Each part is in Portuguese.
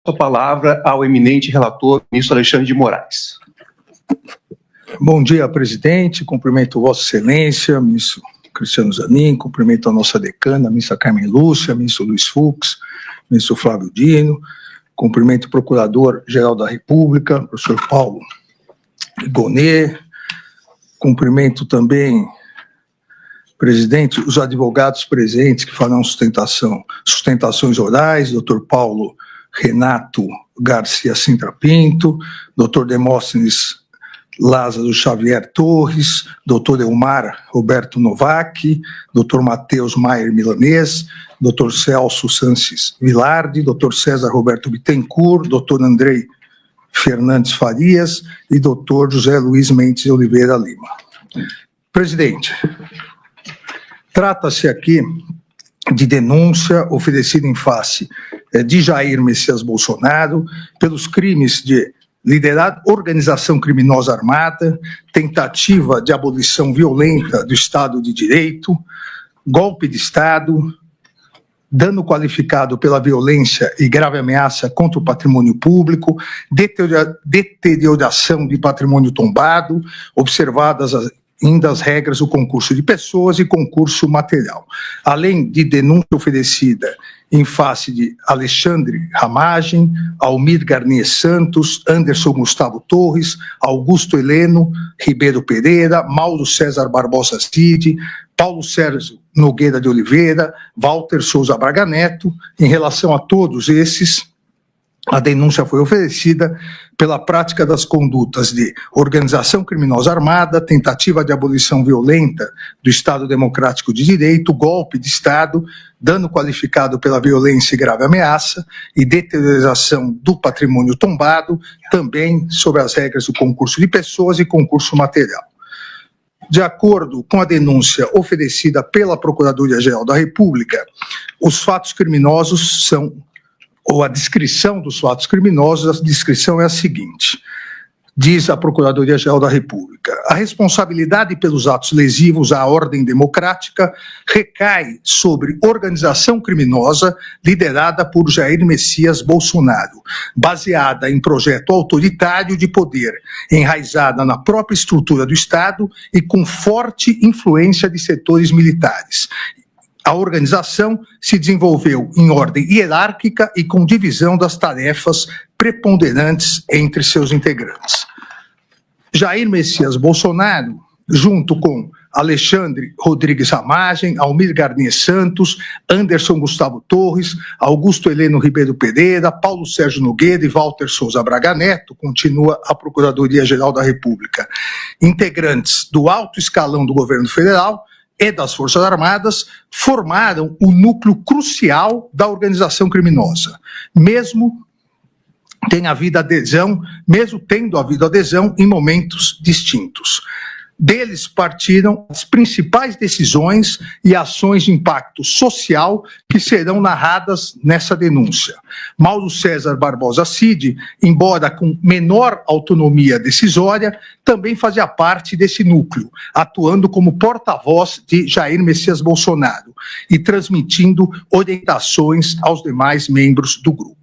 A palavra ao eminente relator, ministro Alexandre de Moraes. Bom dia, presidente. Cumprimento Vossa Excelência, ministro Cristiano Zanin, cumprimento a nossa decana, a ministra Carmen Lúcia, ministro Luiz Fux, ministro Flávio Dino, cumprimento o Procurador-Geral da República, professor Paulo Gonet, cumprimento também, presidente, os advogados presentes que farão sustentações orais, doutor Paulo Renato Garcia Sintra Pinto, doutor Demóstenes Lázaro Xavier Torres, doutor Elmar Roberto Novak, doutor Matheus Maier Milanês, doutor Celso Sanches Vilardi, doutor César Roberto Bittencourt, doutor Andrei Fernandes Farias e doutor José Luiz Mendes de Oliveira Lima. Presidente, trata-se aqui de denúncia oferecida em face de Jair Messias Bolsonaro pelos crimes de liderar organização criminosa armada, tentativa de abolição violenta do Estado de Direito, golpe de Estado, dano qualificado pela violência e grave ameaça contra o patrimônio público, deterioração de patrimônio tombado, observadas ainda as regras do concurso de pessoas e concurso material. Além de denúncia oferecida em face de Alexandre Ramagem, Almir Garnier Santos, Anderson Gustavo Torres, Augusto Heleno Ribeiro Pereira, Mauro César Barbosa Cid, Paulo Sérgio Nogueira de Oliveira, Walter Souza Braga Neto. Em relação a todos esses, a denúncia foi oferecida pela prática das condutas de organização criminosa armada, tentativa de abolição violenta do Estado Democrático de Direito, golpe de Estado, dano qualificado pela violência e grave ameaça e deterioração do patrimônio tombado, também sobre as regras do concurso de pessoas e concurso material. De acordo com a denúncia oferecida pela Procuradoria-Geral da República, os fatos criminosos são, ou a descrição dos fatos criminosos, a descrição é a seguinte: diz a Procuradoria-Geral da República, a responsabilidade pelos atos lesivos à ordem democrática recai sobre organização criminosa liderada por Jair Messias Bolsonaro, baseada em projeto autoritário de poder, enraizada na própria estrutura do Estado e com forte influência de setores militares. A organização se desenvolveu em ordem hierárquica e com divisão das tarefas preponderantes entre seus integrantes. Jair Messias Bolsonaro, junto com Alexandre Rodrigues Ramagem, Almir Garnier Santos, Anderson Gustavo Torres, Augusto Heleno Ribeiro Pereira, Paulo Sérgio Nogueira e Walter Souza Braga Neto, continua a Procuradoria-Geral da República, integrantes do alto escalão do governo federal e das Forças Armadas, formaram o núcleo crucial da organização criminosa, mesmo tendo havido adesão em momentos distintos. Deles partiram as principais decisões e ações de impacto social que serão narradas nessa denúncia. Mauro César Barbosa Cid, embora com menor autonomia decisória, também fazia parte desse núcleo, atuando como porta-voz de Jair Messias Bolsonaro e transmitindo orientações aos demais membros do grupo.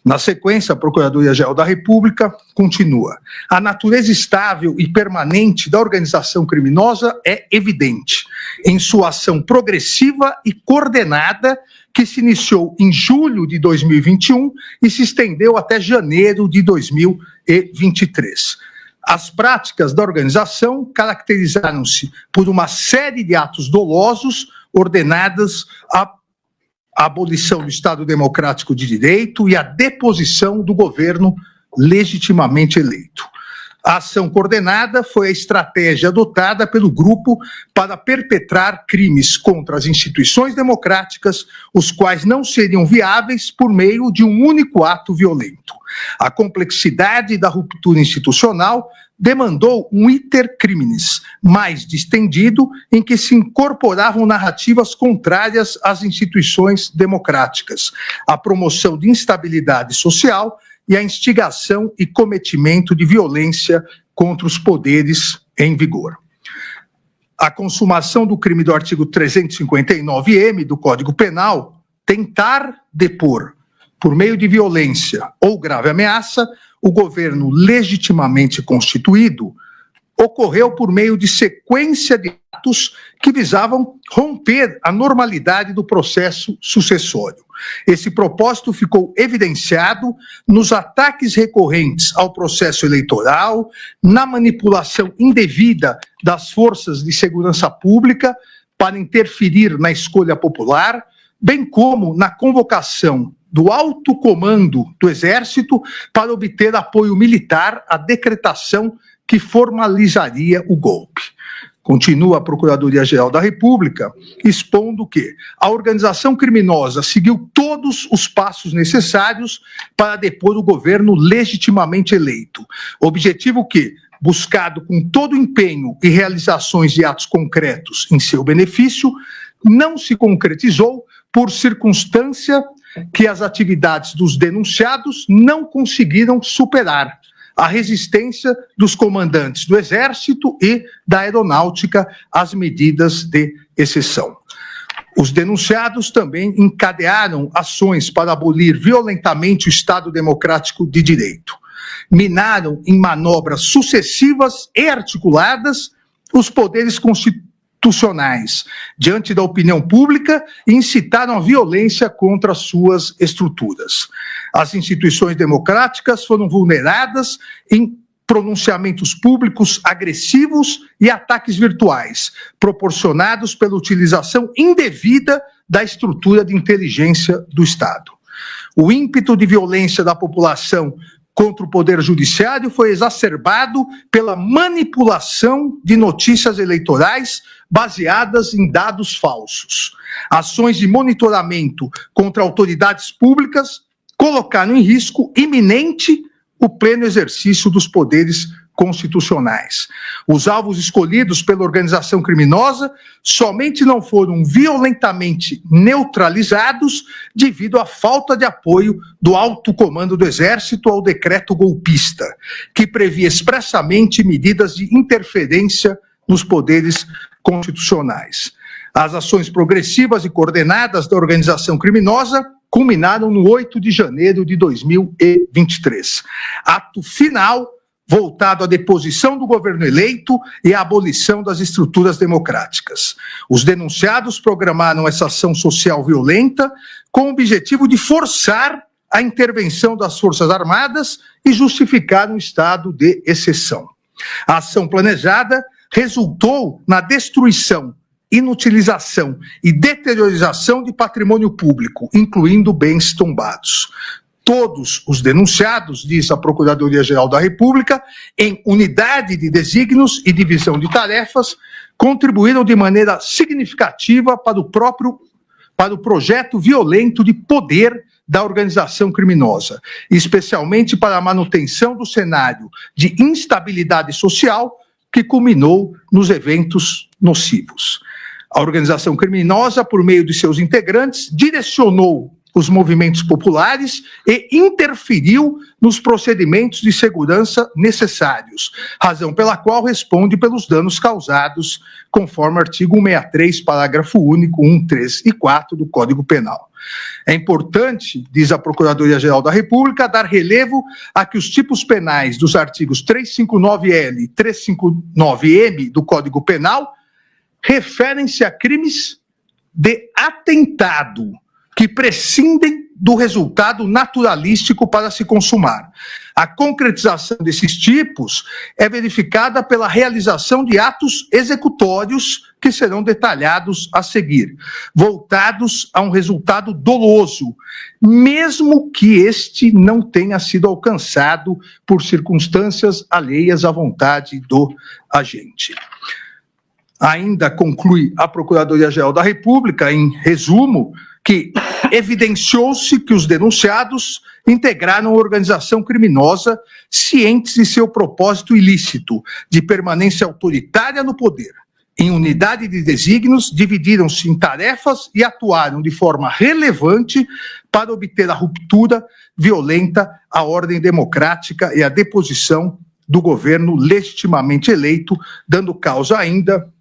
Na sequência, a Procuradoria-Geral da República continua. A natureza estável e permanente da organização criminosa é evidente em sua ação progressiva e coordenada que se iniciou em julho de 2021 e se estendeu até janeiro de 2023. As práticas da organização caracterizaram-se por uma série de atos dolosos ordenadas a abolição do Estado Democrático de Direito e a deposição do governo legitimamente eleito. A ação coordenada foi a estratégia adotada pelo grupo para perpetrar crimes contra as instituições democráticas, os quais não seriam viáveis por meio de um único ato violento. A complexidade da ruptura institucional demandou um iter criminis mais distendido, em que se incorporavam narrativas contrárias às instituições democráticas, a promoção de instabilidade social e a instigação e cometimento de violência contra os poderes em vigor. A consumação do crime do artigo 359-M do Código Penal, tentar depor por meio de violência ou grave ameaça, o governo legitimamente constituído ocorreu por meio de sequência de atos que visavam romper a normalidade do processo sucessório. Esse propósito ficou evidenciado nos ataques recorrentes ao processo eleitoral, na manipulação indevida das forças de segurança pública para interferir na escolha popular, bem como na convocação do alto comando do Exército para obter apoio militar à decretação que formalizaria o golpe. Continua a Procuradoria-Geral da República expondo que a organização criminosa seguiu todos os passos necessários para depor o governo legitimamente eleito, objetivo que, buscado com todo o empenho e realizações de atos concretos em seu benefício, não se concretizou por circunstância que as atividades dos denunciados não conseguiram superar a resistência dos comandantes do Exército e da Aeronáutica às medidas de exceção. Os denunciados também encadearam ações para abolir violentamente o Estado Democrático de Direito. Minaram em manobras sucessivas e articuladas os poderes constitucionais diante da opinião pública e incitaram a violência contra as suas estruturas. As instituições democráticas foram vulneradas em pronunciamentos públicos agressivos e ataques virtuais, proporcionados pela utilização indevida da estrutura de inteligência do Estado. O ímpeto de violência da população contra o Poder Judiciário foi exacerbado pela manipulação de notícias eleitorais baseadas em dados falsos. Ações de monitoramento contra autoridades públicas colocaram em risco iminente o pleno exercício dos poderes constitucionais. Os alvos escolhidos pela organização criminosa somente não foram violentamente neutralizados devido à falta de apoio do alto comando do Exército ao decreto golpista, que previa expressamente medidas de interferência nos poderes constitucionais. As ações progressivas e coordenadas da organização criminosa culminaram no 8 de janeiro de 2023. Ato final voltado à deposição do governo eleito e à abolição das estruturas democráticas. Os denunciados programaram essa ação social violenta com o objetivo de forçar a intervenção das Forças Armadas e justificar um estado de exceção. A ação planejada resultou na destruição, inutilização e deteriorização de patrimônio público, incluindo bens tombados. Todos os denunciados, diz a Procuradoria-Geral da República, em unidade de desígnios e divisão de tarefas, contribuíram de maneira significativa para o projeto violento de poder da organização criminosa, especialmente para a manutenção do cenário de instabilidade social que culminou nos eventos nocivos. A organização criminosa, por meio de seus integrantes, direcionou os movimentos populares e interferiu nos procedimentos de segurança necessários, razão pela qual responde pelos danos causados, conforme artigo 163, parágrafo único 1, 3 e 4 do Código Penal. É importante, diz a Procuradoria-Geral da República, dar relevo a que os tipos penais dos artigos 359-L e 359-M do Código Penal referem-se a crimes de atentado, que prescindem do resultado naturalístico para se consumar. A concretização desses tipos é verificada pela realização de atos executórios que serão detalhados a seguir, voltados a um resultado doloso, mesmo que este não tenha sido alcançado por circunstâncias alheias à vontade do agente. Ainda conclui a Procuradoria-Geral da República, em resumo, que evidenciou-se que os denunciados integraram a organização criminosa cientes de seu propósito ilícito de permanência autoritária no poder. Em unidade de desígnios, dividiram-se em tarefas e atuaram de forma relevante para obter a ruptura violenta à ordem democrática e a deposição do governo legitimamente eleito, dando causa ainda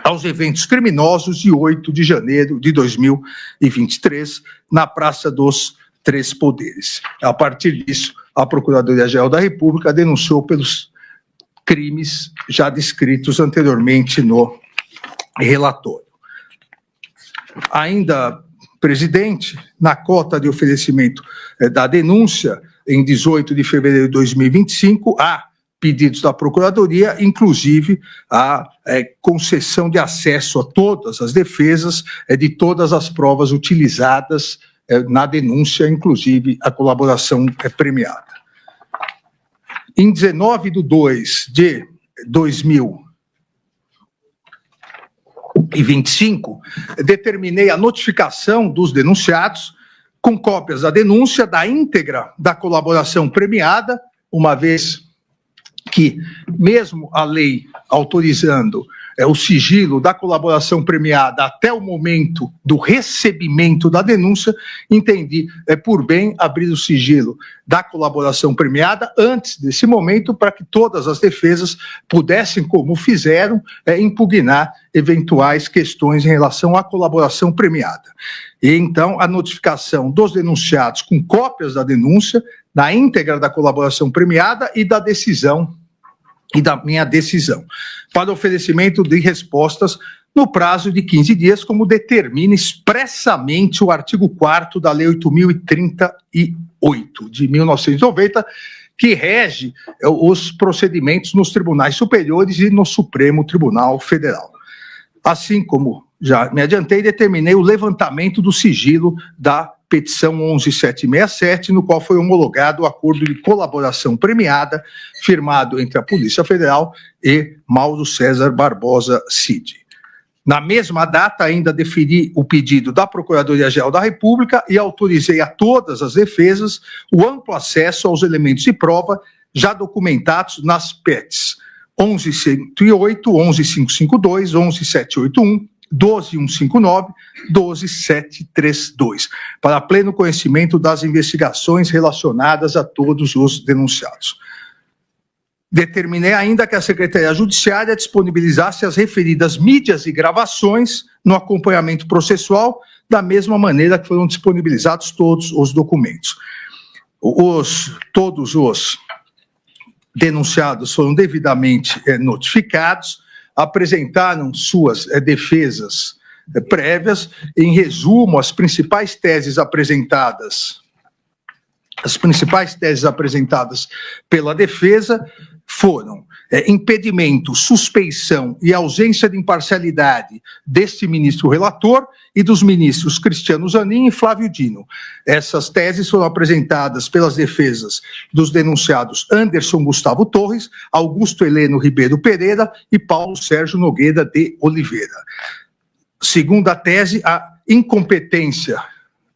aos eventos criminosos de 8 de janeiro de 2023, na Praça dos três poderes. A partir disso, a Procuradoria-Geral da República denunciou pelos crimes já descritos anteriormente no relatório. Ainda, presidente, na cota de oferecimento da denúncia, em 18 de fevereiro de 2025, há pedidos da Procuradoria, inclusive a concessão de acesso a todas as defesas de todas as provas utilizadas na denúncia, inclusive a colaboração premiada. Em 19 de 2 de 2025, determinei a notificação dos denunciados com cópias da denúncia da íntegra da colaboração premiada, uma vez que, mesmo a lei autorizando o sigilo da colaboração premiada até o momento do recebimento da denúncia, entendi por bem abrir o sigilo da colaboração premiada antes desse momento, para que todas as defesas pudessem, como fizeram, impugnar eventuais questões em relação à colaboração premiada. E então a notificação dos denunciados com cópias da denúncia, da íntegra da colaboração premiada e da decisão e da minha decisão, para oferecimento de respostas no prazo de 15 dias, como determina expressamente o artigo 4º da Lei 8.038, de 1990, que rege os procedimentos nos tribunais superiores e no Supremo Tribunal Federal. Assim como já me adiantei, determinei o levantamento do sigilo da petição 11.767, no qual foi homologado o acordo de colaboração premiada, firmado entre a Polícia Federal e Mauro César Barbosa Cid. Na mesma data, ainda deferi o pedido da Procuradoria-Geral da República e autorizei a todas as defesas o amplo acesso aos elementos de prova já documentados nas PETs 11.108, 11.552, 11.781, 12.159, 12.732, para pleno conhecimento das investigações relacionadas a todos os denunciados. Determinei ainda que a Secretaria Judiciária disponibilizasse as referidas mídias e gravações no acompanhamento processual, da mesma maneira que foram disponibilizados todos os documentos. Todos os denunciados foram devidamente notificados, apresentaram suas defesas prévias. Em resumo, as principais teses apresentadas pela defesa foram impedimento, suspeição e ausência de imparcialidade deste ministro relator e dos ministros Cristiano Zanin e Flávio Dino. Essas teses foram apresentadas pelas defesas dos denunciados Anderson Gustavo Torres, Augusto Heleno Ribeiro Pereira e Paulo Sérgio Nogueira de Oliveira. Segunda tese, a incompetência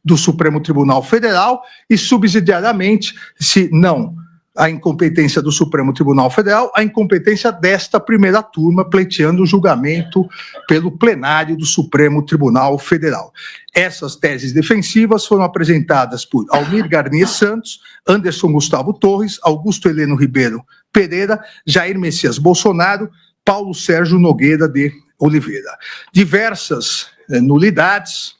do Supremo Tribunal Federal e, subsidiariamente, se não a incompetência do Supremo Tribunal Federal, a incompetência desta primeira turma, pleiteando o julgamento pelo plenário do Supremo Tribunal Federal. Essas teses defensivas foram apresentadas por Almir Garnier Santos, Anderson Gustavo Torres, Augusto Heleno Ribeiro Pereira, Jair Messias Bolsonaro, Paulo Sérgio Nogueira de Oliveira. Diversas nulidades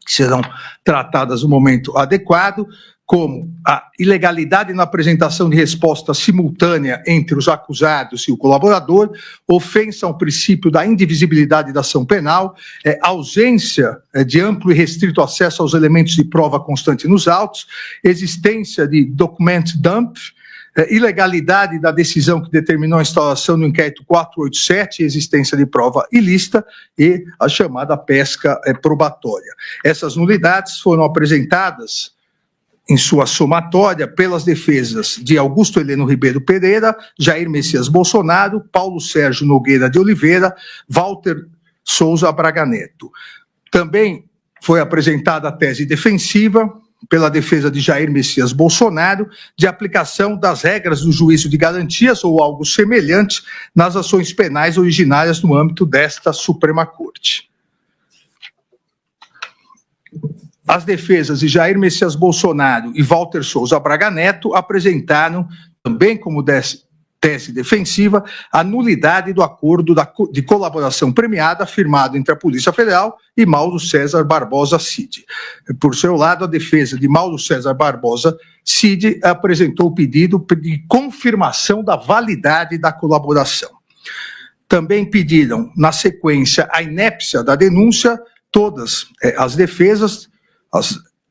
que serão tratadas no momento adequado, como a ilegalidade na apresentação de resposta simultânea entre os acusados e o colaborador, ofensa ao princípio da indivisibilidade da ação penal, ausência de amplo e restrito acesso aos elementos de prova constante nos autos, existência de document dump, ilegalidade da decisão que determinou a instauração do inquérito 487, existência de prova ilícita e a chamada pesca probatória. Essas nulidades foram apresentadas em sua somatória pelas defesas de Augusto Heleno Ribeiro Pereira, Jair Messias Bolsonaro, Paulo Sérgio Nogueira de Oliveira, Walter Souza Braga Neto. Também foi apresentada a tese defensiva pela defesa de Jair Messias Bolsonaro, de aplicação das regras do juízo de garantias ou algo semelhante nas ações penais originárias no âmbito desta Suprema Corte. As defesas de Jair Messias Bolsonaro e Walter Souza Braga Neto apresentaram, também como tese defensiva, a nulidade do acordo de colaboração premiada firmado entre a Polícia Federal e Mauro César Barbosa Cid. Por seu lado, a defesa de Mauro César Barbosa Cid apresentou o pedido de confirmação da validade da colaboração. Também pediram, na sequência, a inépcia da denúncia, todas as defesas,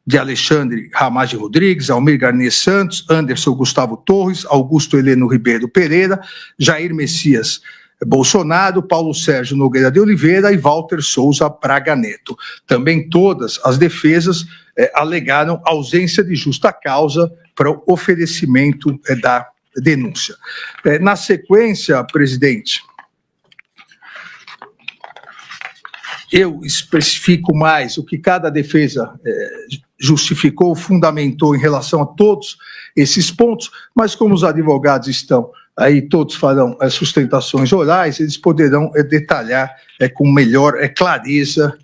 de Alexandre Ramage Rodrigues, Almir Garnier Santos, Anderson Gustavo Torres, Augusto Heleno Ribeiro Pereira, Jair Messias Bolsonaro, Paulo Sérgio Nogueira de Oliveira e Walter Souza Braga Neto. Também todas as defesas alegaram ausência de justa causa para o oferecimento da denúncia. Na sequência, presidente, eu especifico mais o que cada defesa justificou, fundamentou em relação a todos esses pontos, mas como os advogados estão aí, todos farão sustentações orais, eles poderão detalhar com melhor clareza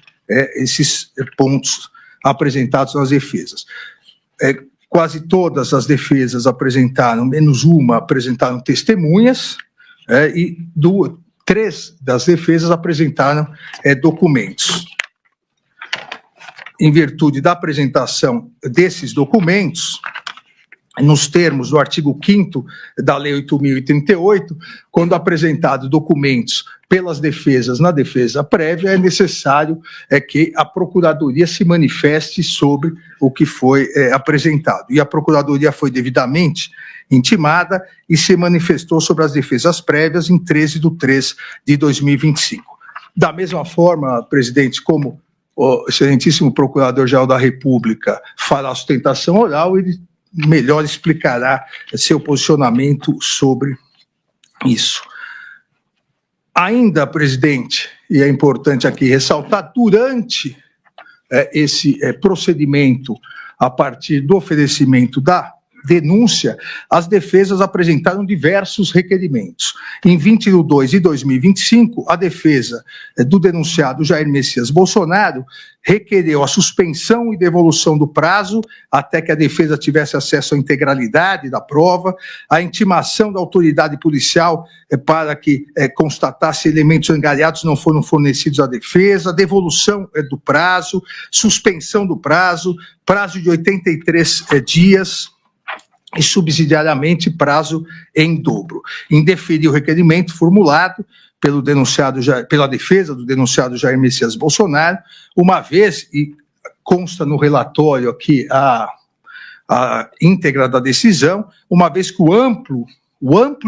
esses pontos apresentados nas defesas. Quase todas as defesas apresentaram, menos uma, apresentaram testemunhas, e três das defesas apresentaram documentos. Em virtude da apresentação desses documentos, nos termos do artigo 5º da Lei 8.038, quando apresentados documentos pelas defesas na defesa prévia, é necessário que a Procuradoria se manifeste sobre o que foi apresentado. E a Procuradoria foi devidamente intimada e se manifestou sobre as defesas prévias em 13/3/2025. Da mesma forma, presidente, como o excelentíssimo Procurador-Geral da República fará a sustentação oral, ele melhor explicará seu posicionamento sobre isso. Ainda, presidente, e é importante aqui ressaltar, durante esse procedimento, a partir do oferecimento da denúncia, as defesas apresentaram diversos requerimentos. Em 20/2/2025, a defesa do denunciado Jair Messias Bolsonaro requereu a suspensão e devolução do prazo até que a defesa tivesse acesso à integralidade da prova, a intimação da autoridade policial para que constatasse elementos angariados não foram fornecidos à defesa, a devolução do prazo, suspensão do prazo de 83 dias, e subsidiariamente prazo em dobro. Indeferir o requerimento formulado pela defesa do denunciado Jair Messias Bolsonaro, uma vez, e consta no relatório aqui a íntegra da decisão, uma vez que o amplo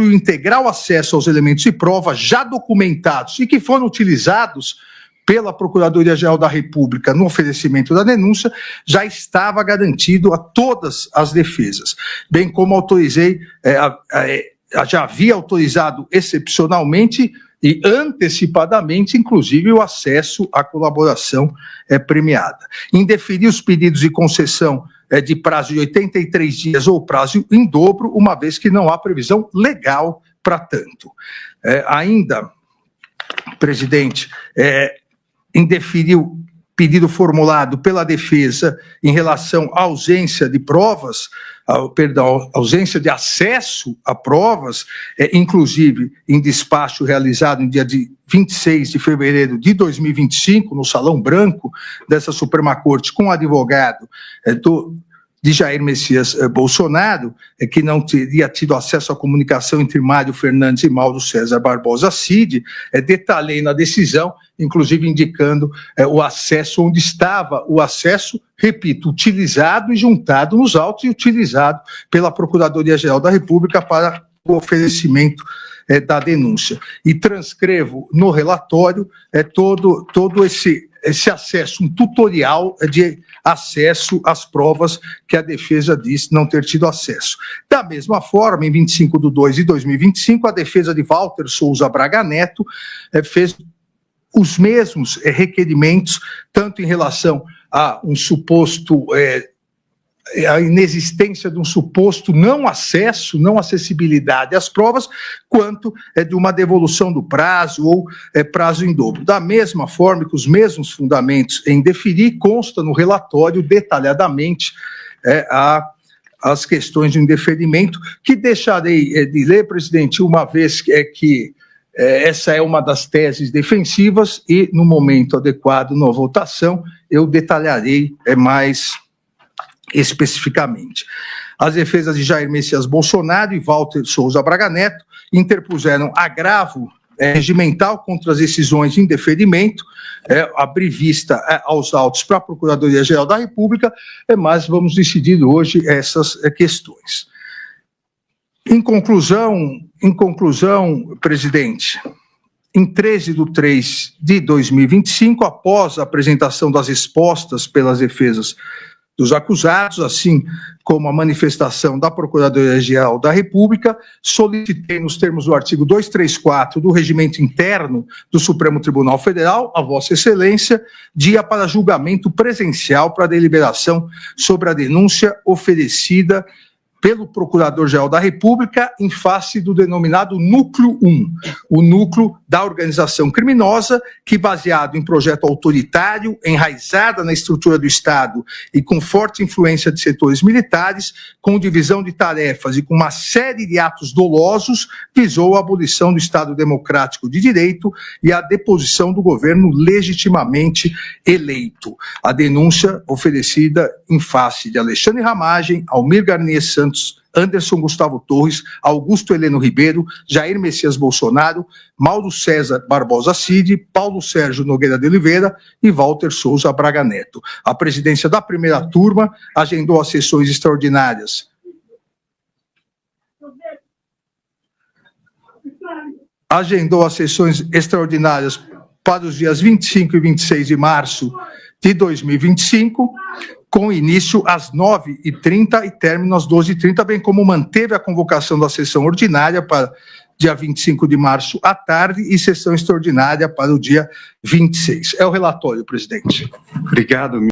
e integral acesso aos elementos de prova já documentados e que foram utilizados pela Procuradoria-Geral da República no oferecimento da denúncia, já estava garantido a todas as defesas, bem como já havia autorizado excepcionalmente e antecipadamente, inclusive, o acesso à colaboração premiada. Indeferir os pedidos de concessão de prazo de 83 dias ou prazo em dobro, uma vez que não há previsão legal para tanto. Ainda, presidente, indeferir o pedido formulado pela defesa em relação à ausência de provas, ausência de acesso a provas, inclusive em despacho realizado no dia de 26 de fevereiro de 2025, no Salão Branco dessa Suprema Corte, com o advogado de Jair Messias Bolsonaro, que não teria tido acesso à comunicação entre Mário Fernandes e Mauro César Barbosa Cid, detalhei na decisão, inclusive indicando o acesso, onde estava o acesso, repito, utilizado e juntado nos autos e utilizado pela Procuradoria-Geral da República para o oferecimento da denúncia. E transcrevo no relatório todo esse acesso, um tutorial de acesso às provas que a defesa diz não ter tido acesso. Da mesma forma, em 25/2/2025, a defesa de Walter Souza Braga Neto fez os mesmos requerimentos, tanto em relação a um suposto a inexistência de um suposto não acesso, não acessibilidade às provas, quanto de uma devolução do prazo ou prazo em dobro. Da mesma forma que os mesmos fundamentos em deferir, consta no relatório detalhadamente as questões de indeferimento, que deixarei de ler, presidente, uma vez que essa é uma das teses defensivas e, no momento adequado na votação, eu detalharei mais especificamente. As defesas de Jair Messias Bolsonaro e Walter Souza Braga Neto interpuseram agravo regimental contra as decisões de indeferimento, abrir vista aos autos para a Procuradoria-Geral da República, mas vamos decidir hoje essas questões. Em conclusão, presidente, em 13/3/2025, após a apresentação das respostas pelas defesas dos acusados, assim como a manifestação da Procuradoria-Geral da República, solicitei, nos termos do artigo 234 do Regimento Interno do Supremo Tribunal Federal, a Vossa Excelência, dia para julgamento presencial para deliberação sobre a denúncia oferecida pelo Procurador-Geral da República em face do denominado Núcleo 1, o núcleo da organização criminosa que, baseado em projeto autoritário, enraizada na estrutura do Estado e com forte influência de setores militares, com divisão de tarefas e com uma série de atos dolosos, visou a abolição do Estado democrático de direito e a deposição do governo legitimamente eleito. A denúncia oferecida em face de Alexandre Ramagem, Almir Garnier Santos, Anderson Gustavo Torres, Augusto Heleno Ribeiro, Jair Messias Bolsonaro, Mauro César Barbosa Cid, Paulo Sérgio Nogueira de Oliveira e Walter Souza Braga Neto. A presidência da primeira turma agendou as sessões extraordinárias para os dias 25 e 26 de março de 2025, com início às 9h30 e término às 12h30, bem como manteve a convocação da sessão ordinária para dia 25 de março à tarde e sessão extraordinária para o dia 26. É o relatório, presidente. Obrigado.